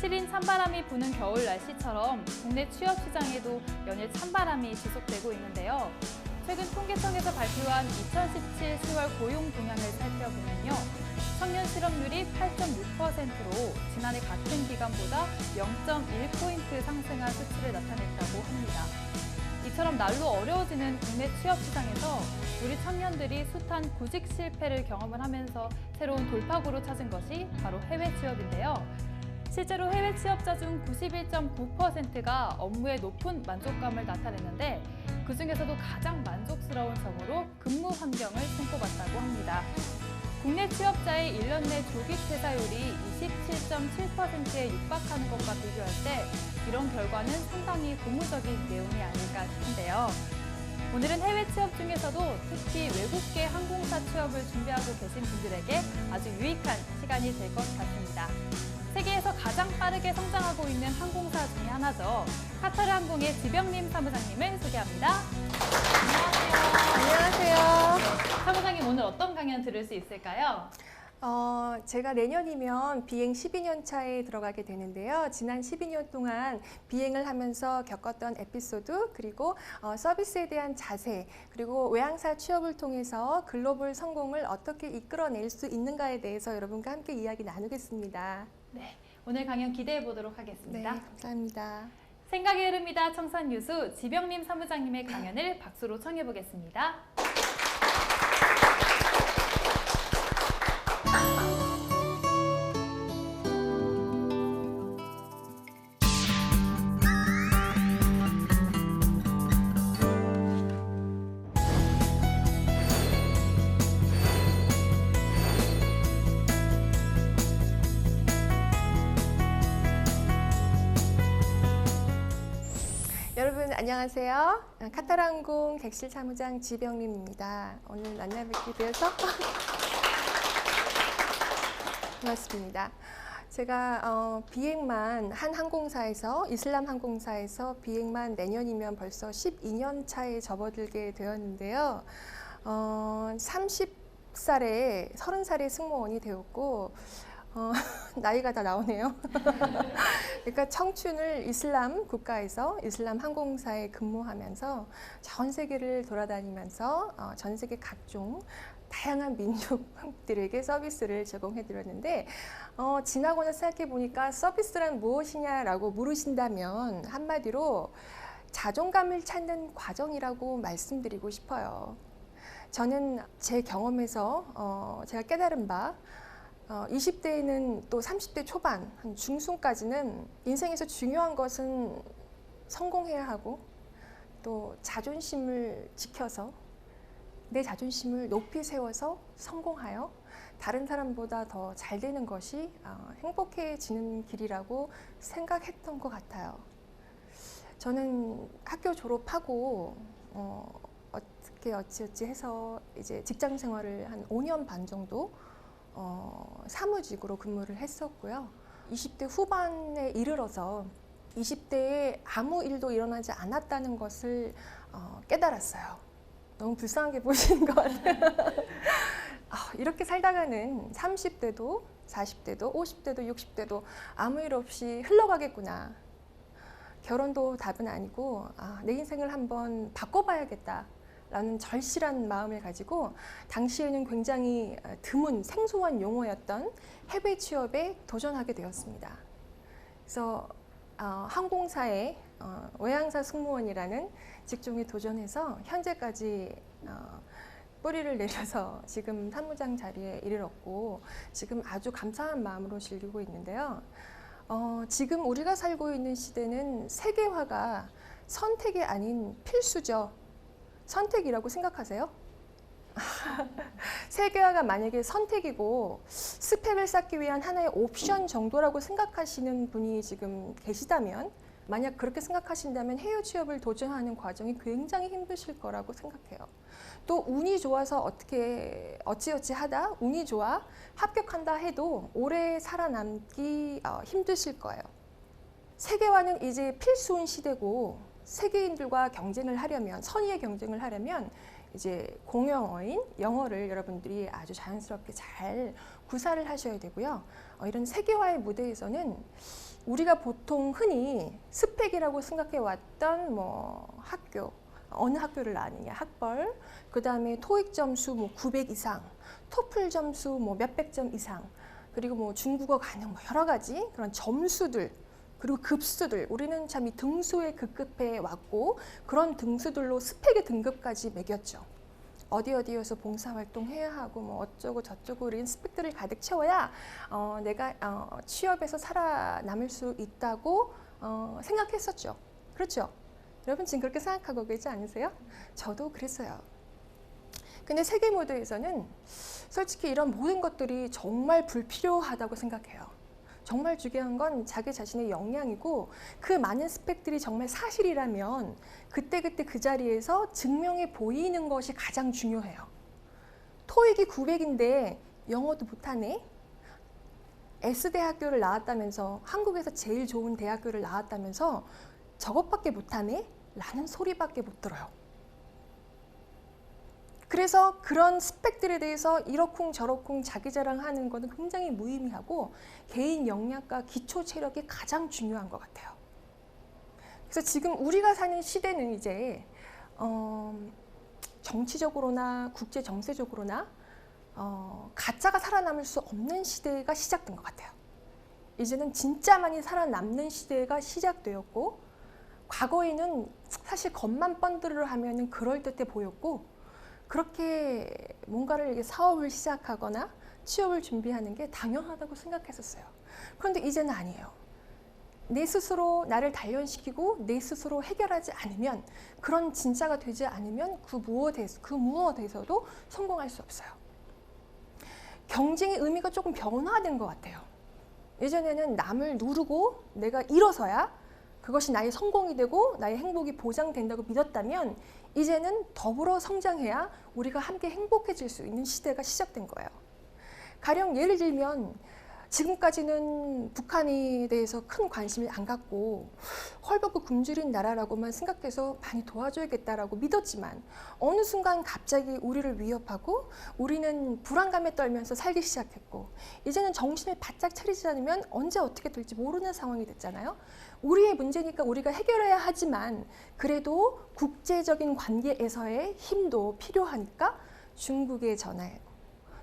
시린 찬바람이 부는 겨울 날씨처럼 국내 취업 시장에도 연일 찬바람이 지속되고 있는데요. 최근 통계청에서 발표한 2017 10월 고용 동향을 살펴보면요. 청년 실업률이 8.6%로 지난해 같은 기간보다 0.1포인트 상승한 수치를 나타냈다고 합니다. 이처럼 날로 어려워지는 국내 취업 시장에서 우리 청년들이 숱한 구직 실패를 경험을 하면서 새로운 돌파구로 찾은 것이 바로 해외 취업인데요. 실제로 해외 취업자 중 91.9%가 업무에 높은 만족감을 나타냈는데 그중에서도 가장 만족스러운 점으로 근무 환경을 손꼽았다고 합니다. 국내 취업자의 1년 내 조기 퇴사율이 27.7%에 육박하는 것과 비교할 때 이런 결과는 상당히 고무적인 내용이 아닐까 싶은데요. 오늘은 해외 취업 중에서도 특히 외국계 항공사 취업을 준비하고 계신 분들에게 아주 유익한 시간이 될 것 같습니다. 세계에서 가장 빠르게 성장하고 있는 항공사 중에 하나죠. 카타르 항공의 지병림 사무장님을 소개합니다. 안녕하세요. 사무장님 오늘 어떤 강연 들을 수 있을까요? 제가 내년이면 비행 12년 차에 들어가게 되는데요. 지난 12년 동안 비행을 하면서 겪었던 에피소드, 그리고 서비스에 대한 자세, 그리고 외항사 취업을 통해서 글로벌 성공을 어떻게 이끌어낼 수 있는가에 대해서 여러분과 함께 이야기 나누겠습니다. 네, 오늘 강연 기대해 보도록 하겠습니다. 네, 감사합니다. 생각의 흐릅니다. 청산유수 지병림 사무장님의 강연을 박수로 청해 보겠습니다. 여러분 안녕하세요. 카타르 항공 객실 사무장 지병림입니다. 오늘 만나뵙게 되어서 고맙습니다. 제가 비행만 한 항공사에서 이슬람 항공사에서 비행만 내년이면 벌써 12년 차에 접어들게 되었는데요. 30살에 30살에 승무원이 되었고 나이가 다 나오네요. 그러니까 청춘을 이슬람 국가에서 이슬람 항공사에 근무하면서 전 세계를 돌아다니면서 전 세계 각종 다양한 민족들에게 서비스를 제공해 드렸는데 지나고 나서 생각해 보니까 서비스란 무엇이냐라고 물으신다면 한마디로 자존감을 찾는 과정이라고 말씀드리고 싶어요. 저는 제 경험에서 제가 깨달은 바 20대에는 또 30대 초반, 한 중순까지는 인생에서 중요한 것은 성공해야 하고 또 자존심을 지켜서 내 자존심을 높이 세워서 성공하여 다른 사람보다 더 잘 되는 것이 행복해지는 길이라고 생각했던 것 같아요. 저는 학교 졸업하고 어떻게 어찌어찌 해서 이제 직장 생활을 한 5년 반 정도 사무직으로 근무를 했었고요. 20대 후반에 이르러서 20대에 아무 일도 일어나지 않았다는 것을 깨달았어요. 너무 불쌍하게 보시는 것 같아요. 이렇게 살다가는 30대도 40대도 50대도 60대도 아무 일 없이 흘러가겠구나. 결혼도 답은 아니고 내 인생을 한번 바꿔봐야겠다. 라는 절실한 마음을 가지고 당시에는 굉장히 드문 생소한 용어였던 해외 취업에 도전하게 되었습니다. 그래서 항공사의 외항사 승무원이라는 직종에 도전해서 현재까지 뿌리를 내려서 지금 사무장 자리에 이르렀고 지금 아주 감사한 마음으로 즐기고 있는데요. 지금 우리가 살고 있는 시대는 세계화가 선택이 아닌 필수죠. 선택이라고 생각하세요? 세계화가 만약에 선택이고 스펙을 쌓기 위한 하나의 옵션 정도라고 생각하시는 분이 지금 계시다면, 만약 그렇게 생각하신다면 해외 취업을 도전하는 과정이 굉장히 힘드실 거라고 생각해요. 또 운이 좋아서 어찌어찌 하다 운이 좋아 합격한다 해도 오래 살아남기 힘드실 거예요. 세계화는 이제 필수인 시대고 세계인들과 경쟁을 하려면, 선의의 경쟁을 하려면 이제 공용어인 영어를 여러분들이 아주 자연스럽게 잘 구사를 하셔야 되고요. 이런 세계화의 무대에서는 우리가 보통 흔히 스펙이라고 생각해 왔던 뭐 학교, 어느 학교를 나왔느냐, 학벌, 그 다음에 토익 점수 뭐 900 이상, 토플 점수 뭐 몇백 점 이상, 그리고 뭐 중국어 가능 뭐 여러 가지 그런 점수들, 그리고 급수들, 우리는 참 이 등수에 급급해 왔고 그런 등수들로 스펙의 등급까지 매겼죠. 어디에서 봉사활동 해야 하고 뭐 어쩌고 저쩌고 우리는 스펙들을 가득 채워야 내가 취업에서 살아남을 수 있다고 생각했었죠. 그렇죠? 여러분 지금 그렇게 생각하고 계시지 않으세요? 저도 그랬어요. 근데 세계 무대에서는 솔직히 이런 모든 것들이 정말 불필요하다고 생각해요. 정말 중요한 건 자기 자신의 역량이고 그 많은 스펙들이 정말 사실이라면 그때그때 그 자리에서 증명해 보이는 것이 가장 중요해요. 토익이 900인데 영어도 못하네? S대학교를 나왔다면서 한국에서 제일 좋은 대학교를 나왔다면서 저것밖에 못하네? 라는 소리밖에 못 들어요. 그래서 그런 스펙들에 대해서 이러쿵저러쿵 자기 자랑하는 것은 굉장히 무의미하고 개인 역량과 기초 체력이 가장 중요한 것 같아요. 그래서 지금 우리가 사는 시대는 이제 정치적으로나 국제 정세적으로나 가짜가 살아남을 수 없는 시대가 시작된 것 같아요. 이제는 진짜만이 살아남는 시대가 시작되었고 과거에는 사실 겉만 번들을 하면은 그럴듯해 보였고 그렇게 뭔가를 사업을 시작하거나 취업을 준비하는 게 당연하다고 생각했었어요. 그런데 이제는 아니에요. 내 스스로 나를 단련시키고 내 스스로 해결하지 않으면 그런 진짜가 되지 않으면 그 무엇에서도 성공할 수 없어요. 경쟁의 의미가 조금 변화된 것 같아요. 예전에는 남을 누르고 내가 일어서야 그것이 나의 성공이 되고 나의 행복이 보장된다고 믿었다면 이제는 더불어 성장해야 우리가 함께 행복해질 수 있는 시대가 시작된 거예요. 가령 예를 들면 지금까지는 북한에 대해서 큰 관심을 안 갖고 헐벗고 굶주린 나라라고만 생각해서 많이 도와줘야겠다라고 믿었지만 어느 순간 갑자기 우리를 위협하고 우리는 불안감에 떨면서 살기 시작했고 이제는 정신을 바짝 차리지 않으면 언제 어떻게 될지 모르는 상황이 됐잖아요. 우리의 문제니까 우리가 해결해야 하지만 그래도 국제적인 관계에서의 힘도 필요하니까 중국에 전화했고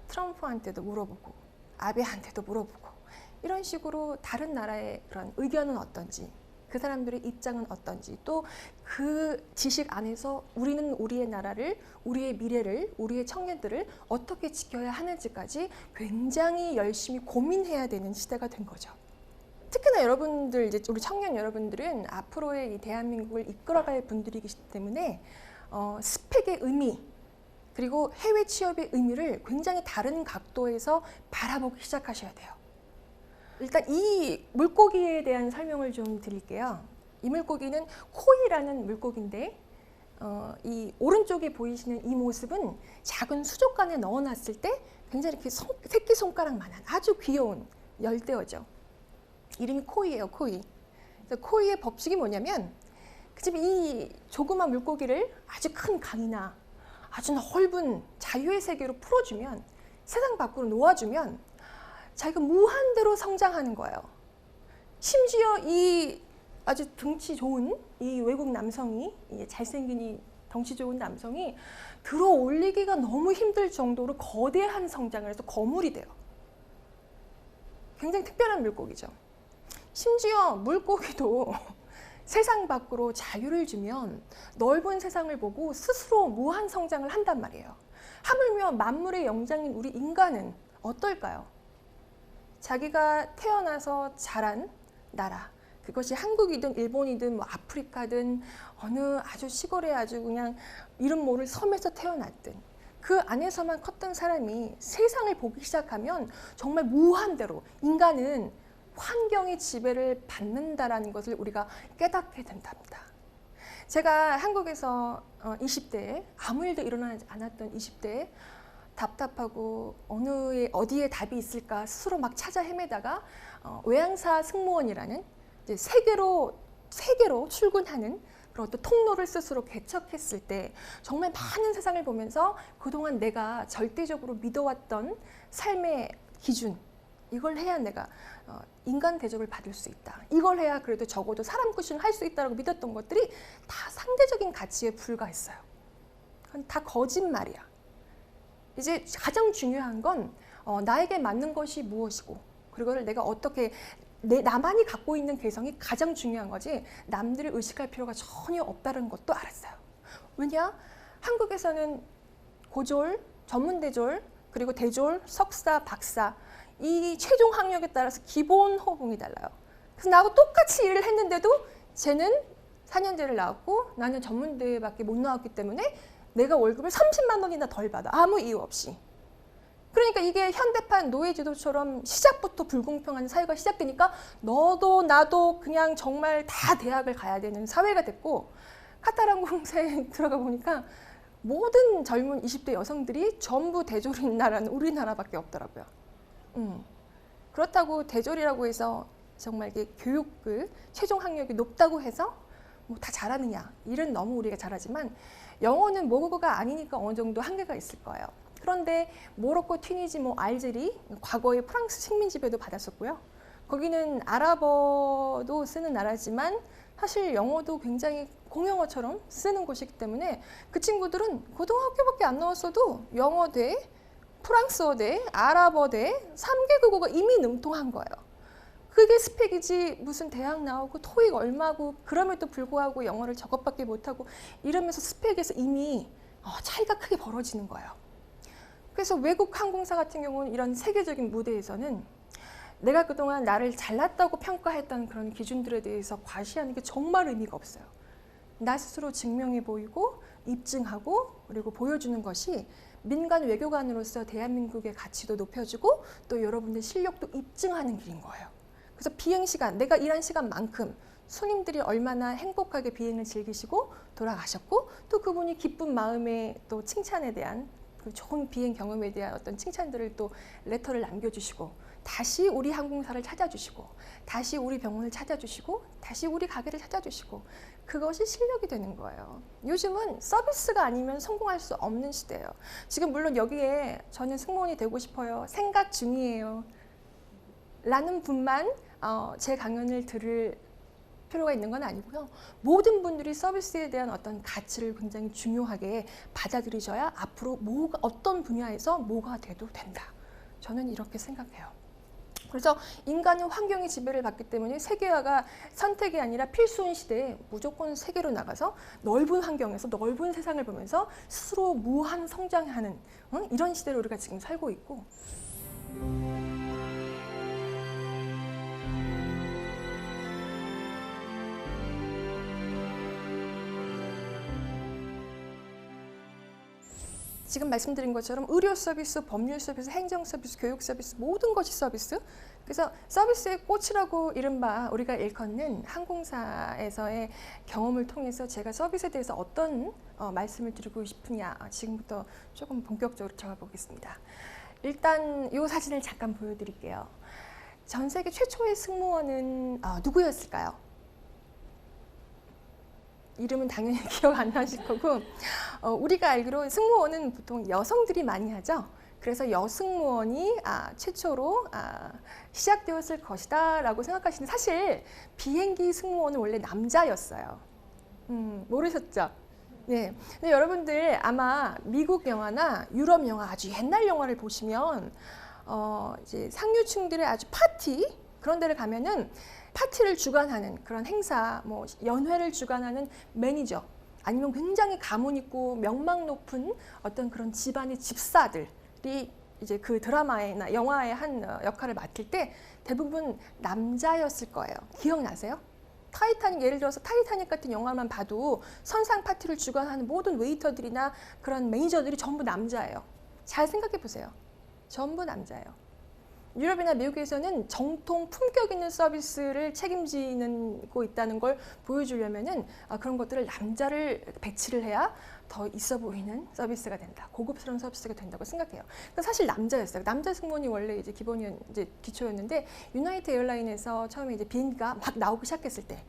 트럼프한테도 물어보고 아베한테도 물어보고 이런 식으로 다른 나라의 그런 의견은 어떤지 그 사람들의 입장은 어떤지 또 그 지식 안에서 우리는 우리의 나라를 우리의 미래를 우리의 청년들을 어떻게 지켜야 하는지까지 굉장히 열심히 고민해야 되는 시대가 된 거죠. 특히나 여러분들 이제 우리 청년 여러분들은 앞으로의 이 대한민국을 이끌어갈 분들이기 때문에 스펙의 의미 그리고 해외 취업의 의미를 굉장히 다른 각도에서 바라보기 시작하셔야 돼요. 일단 이 물고기에 대한 설명을 좀 드릴게요. 이 물고기는 코이라는 물고기인데 이 오른쪽에 보이시는 이 모습은 작은 수족관에 넣어놨을 때 굉장히 이렇게 새끼손가락만한 아주 귀여운 열대어죠. 이름이 코이예요, 코이. 그래서 코이의 법칙이 뭐냐면 이 조그만 물고기를 아주 큰 강이나 아주 넓은 자유의 세계로 풀어주면 세상 밖으로 놓아주면 자기가 무한대로 성장하는 거예요. 심지어 이 아주 덩치 좋은 이 외국 남성이 잘생긴 이 덩치 좋은 남성이 들어 올리기가 너무 힘들 정도로 거대한 성장을 해서 거물이 돼요. 굉장히 특별한 물고기죠. 심지어 물고기도 세상 밖으로 자유를 주면 넓은 세상을 보고 스스로 무한 성장을 한단 말이에요. 하물며 만물의 영장인 우리 인간은 어떨까요? 자기가 태어나서 자란 나라, 그것이 한국이든 일본이든 뭐 아프리카든 어느 아주 시골에 아주 그냥 이름 모를 섬에서 태어났든 그 안에서만 컸던 사람이 세상을 보기 시작하면 정말 무한대로 인간은 환경의 지배를 받는다라는 것을 우리가 깨닫게 된답니다. 제가 한국에서 20대에 아무 일도 일어나지 않았던 20대에 답답하고 어디에 답이 있을까 스스로 막 찾아 헤매다가 외항사 승무원이라는 이제 세계로 출근하는 그런 어떤 통로를 스스로 개척했을 때 정말 많은 세상을 보면서 그동안 내가 절대적으로 믿어왔던 삶의 기준 이걸 해야 내가 인간 대접을 받을 수 있다. 이걸 해야 그래도 적어도 사람 구실을 할 수 있다고 믿었던 것들이 다 상대적인 가치에 불과했어요. 그건 다 거짓말이야. 이제 가장 중요한 건 나에게 맞는 것이 무엇이고 그리고 내가 어떻게 나만이 갖고 있는 개성이 가장 중요한 거지 남들을 의식할 필요가 전혀 없다는 것도 알았어요. 왜냐? 한국에서는 고졸, 전문대졸, 그리고 대졸, 석사, 박사 이 최종 학력에 따라서 기본 호봉이 달라요. 그래서 나하고 똑같이 일을 했는데도 쟤는 4년제를 나왔고 나는 전문대밖에 못 나왔기 때문에 내가 월급을 30만 원이나 덜 받아. 아무 이유 없이. 그러니까 이게 현대판 노예제도처럼 시작부터 불공평한 사회가 시작되니까 너도 나도 그냥 정말 다 대학을 가야 되는 사회가 됐고 카타르항공사에 들어가 보니까 모든 젊은 20대 여성들이 전부 대졸인 나라는 우리나라밖에 없더라고요. 그렇다고 대졸이라고 해서 정말 이게 교육을 최종 학력이 높다고 해서 뭐 다 잘하느냐? 일은 너무 우리가 잘하지만 영어는 모국어가 아니니까 어느 정도 한계가 있을 거예요. 그런데 모로코, 튀니지, 알제리, 과거에 프랑스 식민지배도 받았었고요. 거기는 아랍어도 쓰는 나라지만 사실 영어도 굉장히 공용어처럼 쓰는 곳이기 때문에 그 친구들은 고등학교밖에 안 나왔어도 영어 대, 프랑스어 대, 아랍어 대 3개 국어가 이미 능통한 거예요. 그게 스펙이지 무슨 대학 나오고 토익 얼마고 그럼에도 불구하고 영어를 저것밖에 못하고 이러면서 스펙에서 이미 차이가 크게 벌어지는 거예요. 그래서 외국 항공사 같은 경우는 이런 세계적인 무대에서는 내가 그동안 나를 잘났다고 평가했던 그런 기준들에 대해서 과시하는 게 정말 의미가 없어요. 나 스스로 증명해 보이고 입증하고 그리고 보여주는 것이 민간 외교관으로서 대한민국의 가치도 높여주고 또 여러분들 실력도 입증하는 길인 거예요. 그래서 비행시간, 내가 일한 시간만큼 손님들이 얼마나 행복하게 비행을 즐기시고 돌아가셨고 또 그분이 기쁜 마음에 또 칭찬에 대한 그 좋은 비행 경험에 대한 어떤 칭찬들을 또 레터를 남겨주시고 다시 우리 항공사를 찾아주시고 다시 우리 병원을 찾아주시고 다시 우리 가게를 찾아주시고 그것이 실력이 되는 거예요. 요즘은 서비스가 아니면 성공할 수 없는 시대예요. 지금 물론 여기에 저는 승무원이 되고 싶어요. 생각 중이에요. 라는 분만 제 강연을 들을 필요가 있는 건 아니고요. 모든 분들이 서비스에 대한 어떤 가치를 굉장히 중요하게 받아들이셔야 앞으로 어떤 분야에서 뭐가 돼도 된다. 저는 이렇게 생각해요. 그래서 인간은 환경의 지배를 받기 때문에 세계화가 선택이 아니라 필수인 시대에 무조건 세계로 나가서 넓은 환경에서 넓은 세상을 보면서 스스로 무한 성장하는 이런 시대로 우리가 지금 살고 있고 지금 말씀드린 것처럼 의료 서비스, 법률 서비스, 행정 서비스, 교육 서비스 모든 것이 서비스. 그래서 서비스의 꽃이라고 이른바 우리가 일컫는 항공사에서의 경험을 통해서 제가 서비스에 대해서 어떤 말씀을 드리고 싶으냐 지금부터 조금 본격적으로 들어가 보겠습니다. 일단 이 사진을 잠깐 보여드릴게요. 전 세계 최초의 승무원은 누구였을까요? 이름은 당연히 기억 안 나실 거고 우리가 알기로 승무원은 보통 여성들이 많이 하죠. 그래서 여승무원이 최초로 시작되었을 것이다 라고 생각하시는데 사실 비행기 승무원은 원래 남자였어요. 모르셨죠? 네. 근데 여러분들 아마 미국 영화나 유럽 영화 아주 옛날 영화를 보시면 이제 상류층들의 아주 파티 그런 데를 가면은 파티를 주관하는 그런 행사, 연회를 주관하는 매니저, 아니면 굉장히 가문 있고 명망 높은 어떤 그런 집안의 집사들이 이제 그 드라마나 영화의 한 역할을 맡을 때 대부분 남자였을 거예요. 기억나세요? 타이타닉, 예를 들어서 타이타닉 같은 영화만 봐도 선상 파티를 주관하는 모든 웨이터들이나 그런 매니저들이 전부 남자예요. 잘 생각해 보세요. 전부 남자예요. 유럽이나 미국에서는 정통 품격 있는 서비스를 책임지고 있다는 걸 보여주려면은 그런 것들을 남자를 배치를 해야 더 있어 보이는 서비스가 된다. 고급스러운 서비스가 된다고 생각해요. 그러니까 사실 남자였어요. 남자 승무원이 원래 이제 기초였는데 유나이티드 에어라인에서 처음에 이제 비행기가 막 나오기 시작했을 때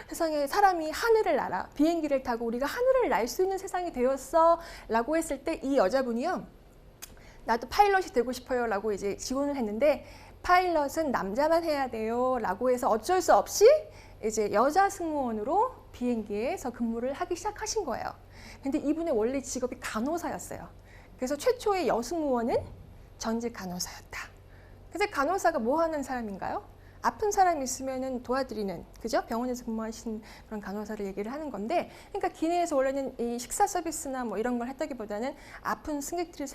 세상에 사람이 하늘을 날아 비행기를 타고 우리가 하늘을 날 수 있는 세상이 되었어라고 했을 때 이 여자분이요. 나도 파일럿이 되고 싶어요 라고 이제 지원을 했는데 파일럿은 남자만 해야 돼요 라고 해서 어쩔 수 없이 이제 여자 승무원으로 비행기에서 근무를 하기 시작하신 거예요. 근데 이분의 원래 직업이 간호사였어요. 그래서 최초의 여승무원은 전직 간호사였다. 그래서 간호사가 뭐 하는 사람인가요? 아픈 사람이 있으면 도와드리는, 그죠? 병원에서 근무하신 그런 간호사를 얘기를 하는 건데, 그러니까 기내에서 원래는 이 식사 서비스나 뭐 이런 걸 했다기보다는 아픈 승객들이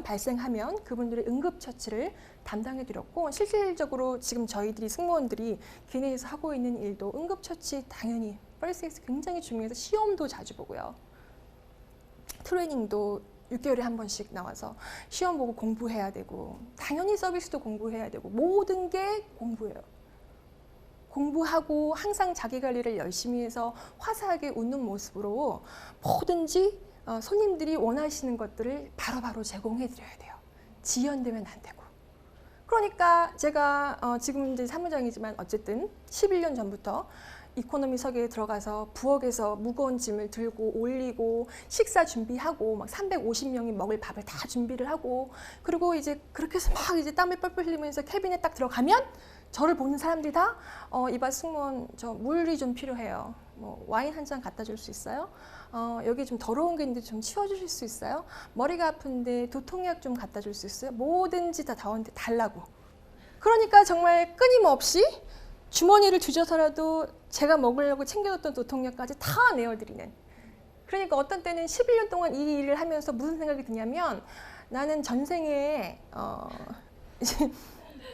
발생하면 그분들의 응급처치를 담당해드렸고, 실질적으로 지금 저희들이 승무원들이 기내에서 하고 있는 일도 응급처치 당연히 퍼스트에이드 굉장히 중요해서 시험도 자주 보고요. 트레이닝도 6개월에 한 번씩 나와서 시험 보고 공부해야 되고, 당연히 서비스도 공부해야 되고, 모든 게 공부예요. 공부하고 항상 자기 관리를 열심히 해서 화사하게 웃는 모습으로 뭐든지 손님들이 원하시는 것들을 바로바로 제공해 드려야 돼요. 지연되면 안 되고. 그러니까 제가 지금 이제 사무장이지만 어쨌든 11년 전부터 이코노미석에 들어가서 부엌에서 무거운 짐을 들고 올리고 식사 준비하고 막 350명이 먹을 밥을 다 준비를 하고, 그리고 이제 그렇게 해서 막 이제 땀을 뻘뻘 흘리면서 캐빈에 딱 들어가면 저를 보는 사람들이 다 이봐 승무원 저 물이 좀 필요해요. 뭐 와인 한 잔 갖다 줄 수 있어요? 여기 좀 더러운 게 있는데 좀 치워주실 수 있어요? 머리가 아픈데 두통약 좀 갖다 줄 수 있어요? 뭐든지 다 저한테 달라고. 그러니까 정말 끊임없이 주머니를 뒤져서라도 제가 먹으려고 챙겨뒀던 두통약까지 다 내어드리는. 그러니까 어떤 때는 11년 동안 이 일을 하면서 무슨 생각이 드냐면, 나는 전생에 이제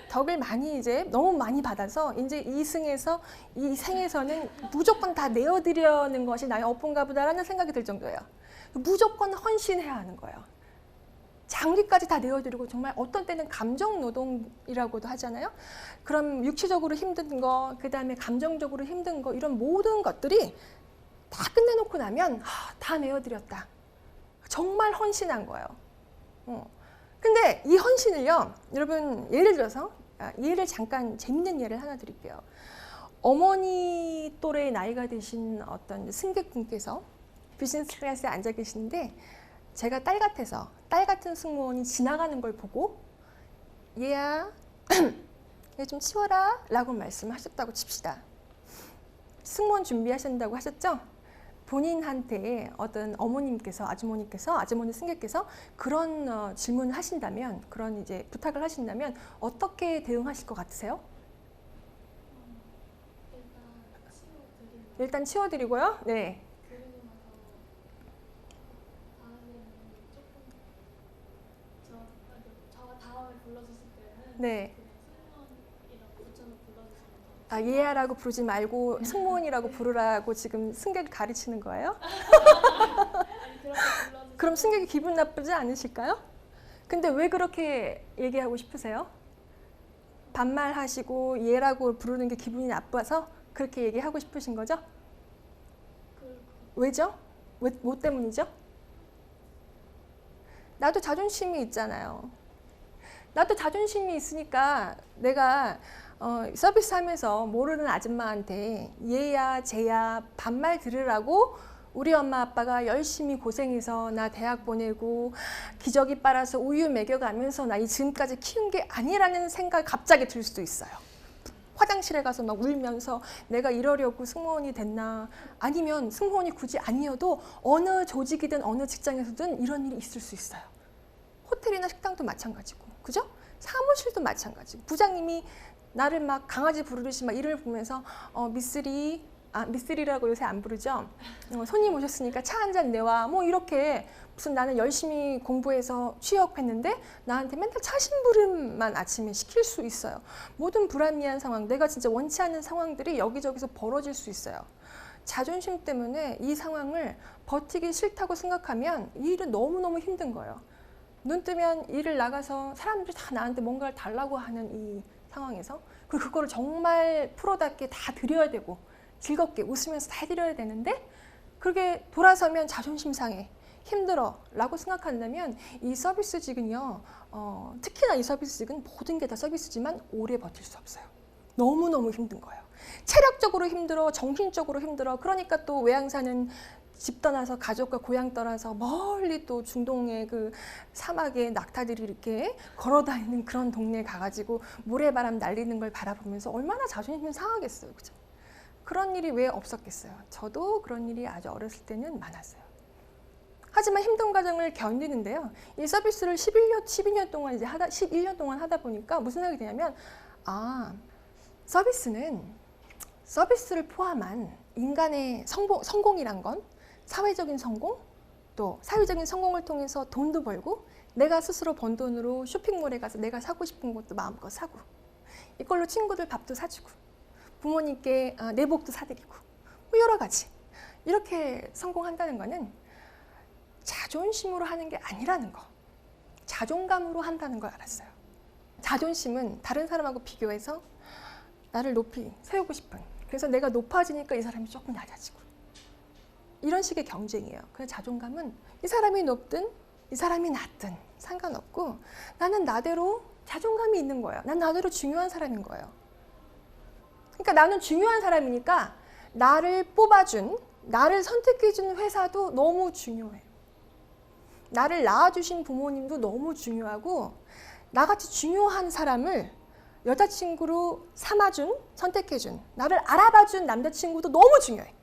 덕을 많이 이제 너무 많이 받아서 이제 이 생에서는 무조건 다 내어드리려는 것이 나의 업본가 보다라는 생각이 들 정도예요. 무조건 헌신해야 하는 거예요. 장비까지 다 내어드리고, 정말 어떤 때는 감정 노동이라고도 하잖아요. 그럼 육체적으로 힘든 거, 그 다음에 감정적으로 힘든 거, 이런 모든 것들이 다 끝내놓고 나면 다 내어드렸다. 정말 헌신한 거예요. 근데 이 헌신을요, 여러분 예를 들어서 예를 잠깐 재밌는 예를 하나 드릴게요. 어머니 또래 나이가 되신 어떤 승객분께서 비즈니스 클래스에 앉아 계시는데, 제가 딸 같은 승무원이 지나가는 걸 보고 얘야 얘 좀 치워라 라고 말씀하셨다고 칩시다. 승무원 준비하신다고 하셨죠? 본인한테 어떤 아주머니 승객께서 그런 질문을 하신다면, 그런 이제 부탁을 하신다면 어떻게 대응하실 것 같으세요? 일단 치워드리고요. 네. 네. 얘야라고 부르지 말고 승무원이라고 부르라고 지금 승객을 가르치는 거예요? 그럼 승객이 기분 나쁘지 않으실까요? 근데 왜 그렇게 얘기하고 싶으세요? 반말하시고 얘라고 부르는 게 기분이 나빠서 그렇게 얘기하고 싶으신 거죠? 왜죠? 뭐 때문이죠? 나도 자존심이 있잖아요. 나도 자존심이 있으니까 내가 서비스하면서 모르는 아줌마한테 얘야 쟤야 반말 들으라고 우리 엄마 아빠가 열심히 고생해서 나 대학 보내고 기저귀 빨아서 우유 먹여가면서 나 이 지금까지 키운 게 아니라는 생각이 갑자기 들 수도 있어요. 화장실에 가서 막 울면서 내가 이러려고 승무원이 됐나, 아니면 승무원이 굳이 아니어도 어느 조직이든 어느 직장에서든 이런 일이 있을 수 있어요. 호텔이나 식당도 마찬가지고, 그죠? 사무실도 마찬가지고, 부장님이 나를 막 강아지 부르듯이 막 이름을 보면서 미쓰리라고 요새 안 부르죠? 손님 오셨으니까 차 한 잔 내와, 뭐 이렇게, 무슨 나는 열심히 공부해서 취업했는데 나한테 맨날 차심부름만 아침에 시킬 수 있어요. 모든 불합리한 상황, 내가 진짜 원치 않는 상황들이 여기저기서 벌어질 수 있어요. 자존심 때문에 이 상황을 버티기 싫다고 생각하면 이 일은 너무너무 힘든 거예요. 눈 뜨면 일을 나가서 사람들이 다 나한테 뭔가를 달라고 하는 이 상황에서, 그리고 그거를 정말 프로답게 다 드려야 되고 즐겁게 웃으면서 다 해드려야 되는데, 그게 돌아서면 자존심 상해, 힘들어 라고 생각한다면 이 서비스직은요, 특히나 이 서비스직은 모든 게 다 서비스지만 오래 버틸 수 없어요. 너무너무 힘든 거예요. 체력적으로 힘들어, 정신적으로 힘들어. 그러니까 또 외항사는 집 떠나서 가족과 고향 떠나서 멀리 또 중동의 그 사막에 낙타들이 이렇게 걸어다니는 그런 동네에 가가지고 모래바람 날리는 걸 바라보면서 얼마나 자존심이 상하겠어요. 그죠? 그런 일이 왜 없었겠어요? 저도 그런 일이 아주 어렸을 때는 많았어요. 하지만 힘든 과정을 견디는데요. 이 서비스를 12년 동안 이제 11년 동안 하다 보니까 무슨 생각이 드냐면, 서비스를 포함한 인간의 성공이란 건 사회적인 성공, 또 사회적인 성공을 통해서 돈도 벌고 내가 스스로 번 돈으로 쇼핑몰에 가서 내가 사고 싶은 것도 마음껏 사고 이걸로 친구들 밥도 사주고 부모님께 내복도 사드리고 뭐 여러 가지 이렇게 성공한다는 거는 자존심으로 하는 게 아니라는 거, 자존감으로 한다는 걸 알았어요. 자존심은 다른 사람하고 비교해서 나를 높이 세우고 싶은, 그래서 내가 높아지니까 이 사람이 조금 낮아지고 이런 식의 경쟁이에요. 그래서 자존감은 이 사람이 높든 이 사람이 낮든 상관없고 나는 나대로 자존감이 있는 거예요. 난 나대로 중요한 사람인 거예요. 그러니까 나는 중요한 사람이니까 나를 뽑아준, 나를 선택해준 회사도 너무 중요해요. 나를 낳아주신 부모님도 너무 중요하고 나같이 중요한 사람을 여자친구로 삼아준, 선택해준, 나를 알아봐준 남자친구도 너무 중요해.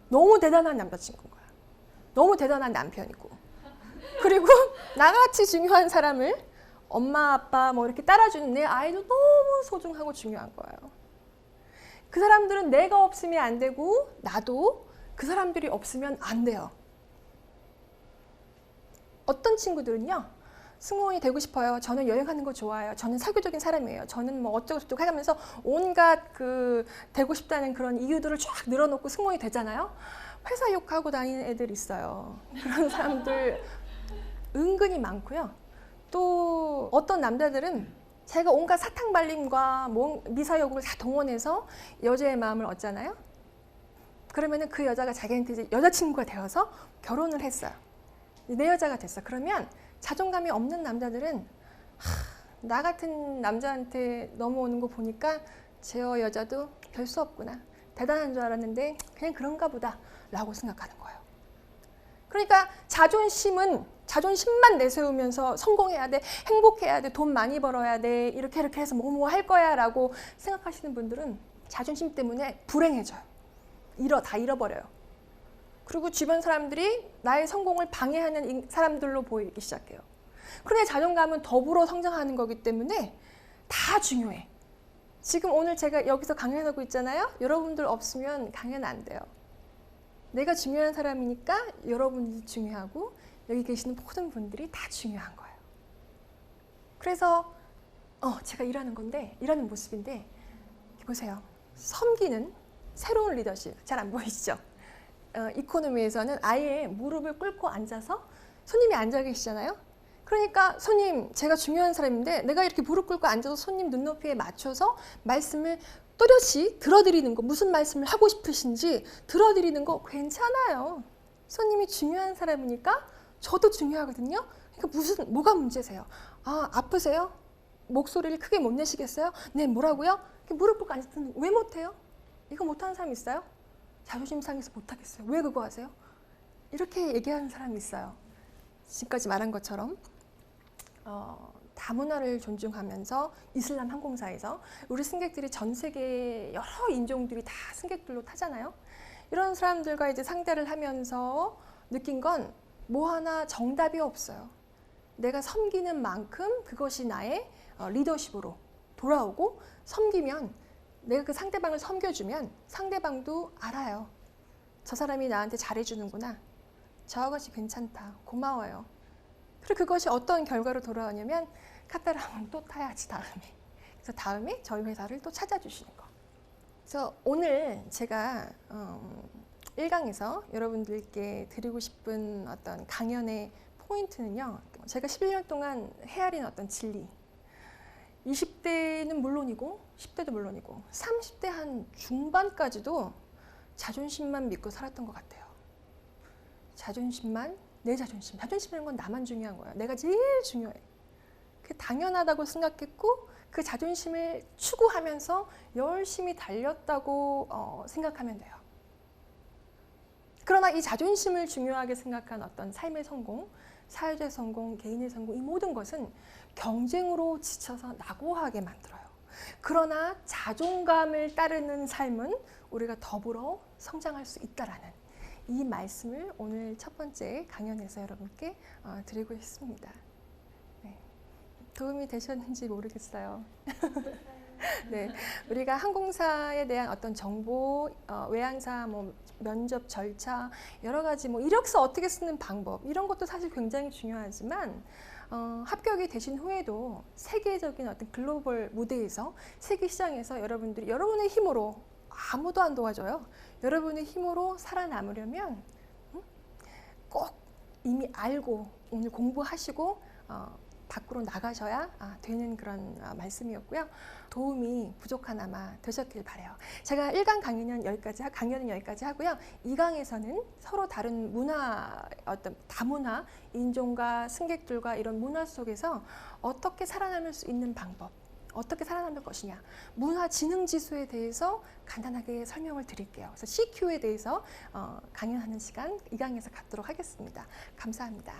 너무 대단한 남자친구인 거야. 너무 대단한 남편이고. 그리고 나같이 중요한 사람을 엄마, 아빠 뭐 이렇게 따라주는 내 아이도 너무 소중하고 중요한 거예요. 그 사람들은 내가 없으면 안 되고 나도 그 사람들이 없으면 안 돼요. 어떤 친구들은요. 승무원이 되고 싶어요. 저는 여행하는 거 좋아해요. 저는 사교적인 사람이에요. 저는 뭐 어쩌고저쩌고 해가면서 온갖 그 되고 싶다는 그런 이유들을 쫙 늘어놓고 승무원이 되잖아요. 회사 욕하고 다니는 애들 있어요. 그런 사람들 은근히 많고요. 또 어떤 남자들은 자기가 온갖 사탕 발림과 미사여구를 다 동원해서 여자의 마음을 얻잖아요. 그러면은 그 여자가 자기한테 이제 여자친구가 되어서 결혼을 했어요. 내 여자가 됐어. 그러면 자존감이 없는 남자들은 나 같은 남자한테 넘어오는 거 보니까 제 여자도 별 수 없구나. 대단한 줄 알았는데 그냥 그런가 보다 라고 생각하는 거예요. 그러니까 자존심만 내세우면서 성공해야 돼, 행복해야 돼, 돈 많이 벌어야 돼, 이렇게 해서 뭐 할 거야 라고 생각하시는 분들은 자존심 때문에 불행해져요. 다 잃어버려요. 그리고 주변 사람들이 나의 성공을 방해하는 사람들로 보이기 시작해요. 그런데 자존감은 더불어 성장하는 거기 때문에 다 중요해. 지금 오늘 제가 여기서 강연하고 있잖아요. 여러분들 없으면 강연 안 돼요. 내가 중요한 사람이니까 여러분이 중요하고 여기 계시는 모든 분들이 다 중요한 거예요. 그래서 제가 일하는 모습인데 보세요. 섬기는 새로운 리더십. 잘 안 보이시죠? 이코노미에서는 아예 무릎을 꿇고 앉아서 손님이 앉아 계시잖아요. 그러니까 손님, 제가 중요한 사람인데 내가 이렇게 무릎 꿇고 앉아서 손님 눈높이에 맞춰서 말씀을 또렷이 들어드리는 거, 무슨 말씀을 하고 싶으신지 들어드리는 거 괜찮아요. 손님이 중요한 사람이니까 저도 중요하거든요. 그러니까 뭐가 문제세요? 아프세요? 목소리를 크게 못 내시겠어요? 네, 뭐라고요? 무릎 꿇고 앉았는데 왜 못해요? 이거 못하는 사람 있어요? 자존심 상해서 못하겠어요. 왜 그거 하세요? 이렇게 얘기하는 사람이 있어요. 지금까지 말한 것처럼 다문화를 존중하면서 이슬람 항공사에서 우리 승객들이 전 세계 여러 인종들이 다 승객들로 타잖아요. 이런 사람들과 이제 상대를 하면서 느낀 건 뭐 하나 정답이 없어요. 내가 섬기는 만큼 그것이 나의 리더십으로 돌아오고, 섬기면 내가 그 상대방을 섬겨주면 상대방도 알아요. 저 사람이 나한테 잘해주는구나. 저 아가씨 괜찮다. 고마워요. 그리고 그것이 어떤 결과로 돌아오냐면 카타르항공 또 타야지 다음에. 그래서 다음에 저희 회사를 또 찾아주시는 거. 그래서 오늘 제가 1강에서 여러분들께 드리고 싶은 어떤 강연의 포인트는요. 제가 11년 동안 헤아린 어떤 진리. 20대는 물론이고 10대도 물론이고 30대 한 중반까지도 자존심만 믿고 살았던 것 같아요. 자존심만, 내 자존심. 자존심이라는 건 나만 중요한 거예요. 내가 제일 중요해. 그게 당연하다고 생각했고 그 자존심을 추구하면서 열심히 달렸다고 생각하면 돼요. 그러나 이 자존심을 중요하게 생각한 어떤 삶의 성공, 사회적 성공, 개인의 성공, 이 모든 것은 경쟁으로 지쳐서 낙오하게 만들어요. 그러나 자존감을 따르는 삶은 우리가 더불어 성장할 수 있다라는 이 말씀을 오늘 첫 번째 강연에서 여러분께 드리고 있습니다. 네. 도움이 되셨는지 모르겠어요. 네, 우리가 항공사에 대한 어떤 정보, 외항사 뭐 면접 절차, 여러 가지 뭐 이력서 어떻게 쓰는 방법 이런 것도 사실 굉장히 중요하지만 합격이 되신 후에도 세계적인 어떤 글로벌 무대에서 세계 시장에서 여러분들이 여러분의 힘으로 아무도 안 도와줘요. 여러분의 힘으로 살아남으려면 꼭 이미 알고 오늘 공부하시고 밖으로 나가셔야 되는 그런 말씀이었고요. 도움이 부족하나마 되셨길 바라요. 제가 1강 강연은 여기까지 하고요. 2강에서는 서로 다른 문화, 어떤 다문화, 인종과 승객들과 이런 문화 속에서 어떻게 살아남을 수 있는 방법, 어떻게 살아남을 것이냐, 문화 지능 지수에 대해서 간단하게 설명을 드릴게요. 그래서 CQ에 대해서 강연하는 시간 2강에서 갖도록 하겠습니다. 감사합니다.